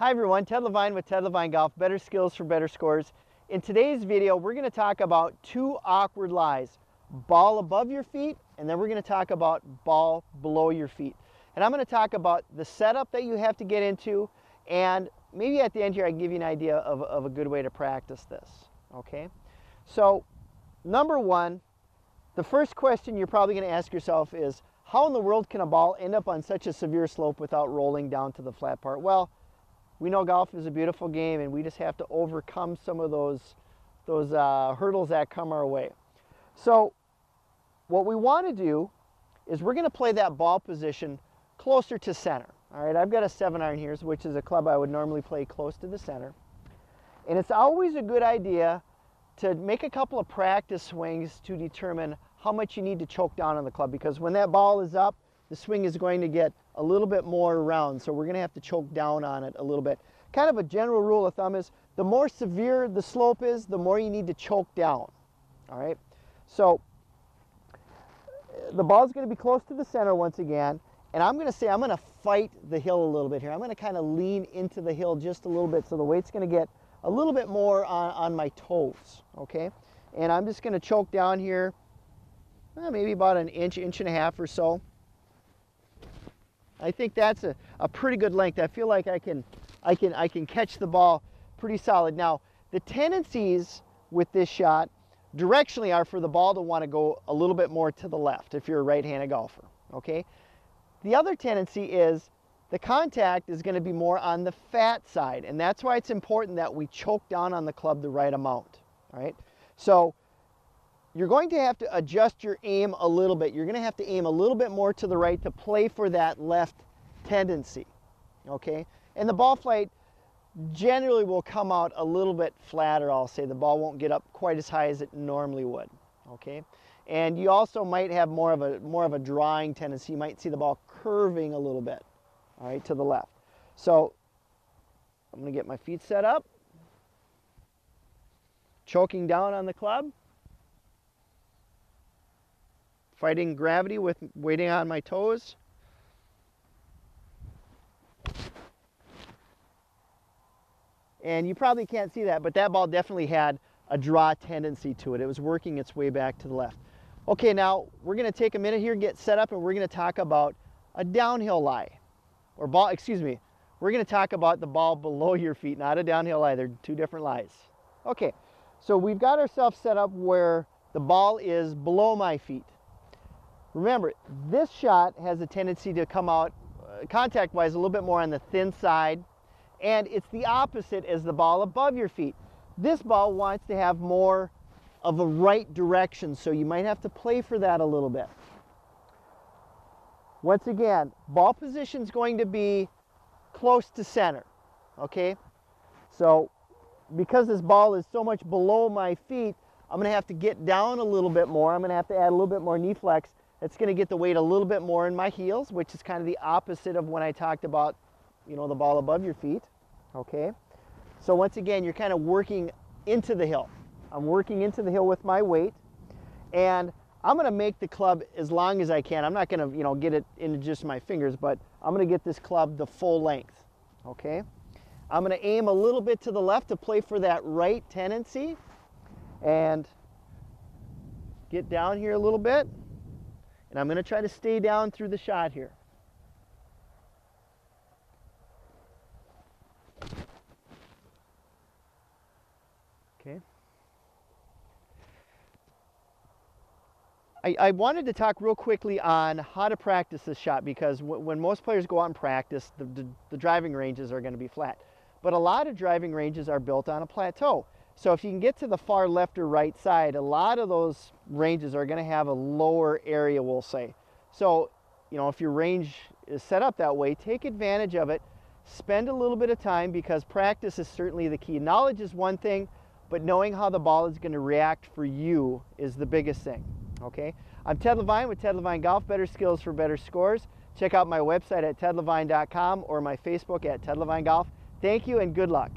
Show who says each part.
Speaker 1: Hi everyone, Ted LaVine with Ted LaVine Golf, better skills for better scores. In today's video, we're going to talk about two awkward lies. Ball above your feet, and then we're going to talk about ball below your feet. And I'm going to talk about the setup that you have to get into, and maybe at the end here I can give you an idea of a good way to practice this. Okay? So, number one, the first question you're probably going to ask yourself is, how in the world can a ball end up on such a severe slope without rolling down to the flat part? Well, we know golf is a beautiful game, and we just have to overcome some of those hurdles that come our way. So what we want to do is we're going to play that ball position closer to center. All right, I've got a 7-iron here, which is a club I would normally play close to the center. And it's always a good idea to make a couple of practice swings to determine how much you need to choke down on the club, because when that ball is up, the swing is going to get a little bit more round, so we're going to have to choke down on it a little bit. Kind of a general rule of thumb is the more severe the slope is, the more you need to choke down. All right, so the ball is going to be close to the center once again, and I'm going to fight the hill a little bit here. I'm going to kind of lean into the hill just a little bit, so the weight's going to get a little bit more on my toes. Okay, and I'm just going to choke down here, maybe about an inch and a half or so. I think that's a pretty good length. I feel like I can catch the ball pretty solid. Now, the tendencies with this shot directionally are for the ball to want to go a little bit more to the left if you're a right-handed golfer, okay? The other tendency is the contact is going to be more on the fat side, and that's why it's important that we choke down on the club the right amount, all right? So you're going to have to adjust your aim a little bit. You're going to have to aim a little bit more to the right to play for that left tendency, okay? And the ball flight generally will come out a little bit flatter, I'll say. The ball won't get up quite as high as it normally would, okay? And you also might have more of a drawing tendency. You might see the ball curving a little bit, all right, to the left. So I'm going to get my feet set up, choking down on the club, fighting gravity with weighting on my toes. And you probably can't see that, but that ball definitely had a draw tendency to it. It was working its way back to the left. Okay, now we're going to take a minute here, get set up, and we're going to talk about a downhill lie. Or ball, excuse me, we're going to talk about the ball below your feet, not a downhill lie. They're two different lies. Okay, so we've got ourselves set up where the ball is below my feet. Remember, this shot has a tendency to come out contact-wise a little bit more on the thin side, and it's the opposite as the ball above your feet. This ball wants to have more of a right direction, so you might have to play for that a little bit. Once again, ball position is going to be close to center, okay? So because this ball is so much below my feet, I'm going to have to get down a little bit more. I'm going to have to add a little bit more knee flex. It's going to get the weight a little bit more in my heels, which is kind of the opposite of when I talked about, you know, the ball above your feet, okay? So once again, you're kind of working into the hill. I'm working into the hill with my weight, and I'm going to make the club as long as I can. I'm not going to, you know, get it into just my fingers, but I'm going to get this club the full length, okay? I'm going to aim a little bit to the left to play for that right tendency, and get down here a little bit. And I'm going to try to stay down through the shot here. Okay. I wanted to talk real quickly on how to practice this shot, because when most players go out and practice, the driving ranges are going to be flat. But a lot of driving ranges are built on a plateau. So if you can get to the far left or right side, a lot of those ranges are going to have a lower area, we'll say. So, you know, if your range is set up that way, take advantage of it. Spend a little bit of time, because practice is certainly the key. Knowledge is one thing, but knowing how the ball is going to react for you is the biggest thing, okay? I'm Ted LaVine with Ted LaVine Golf, better skills for better scores. Check out my website at tedlavine.com or my Facebook at Ted LaVine Golf. Thank you and good luck.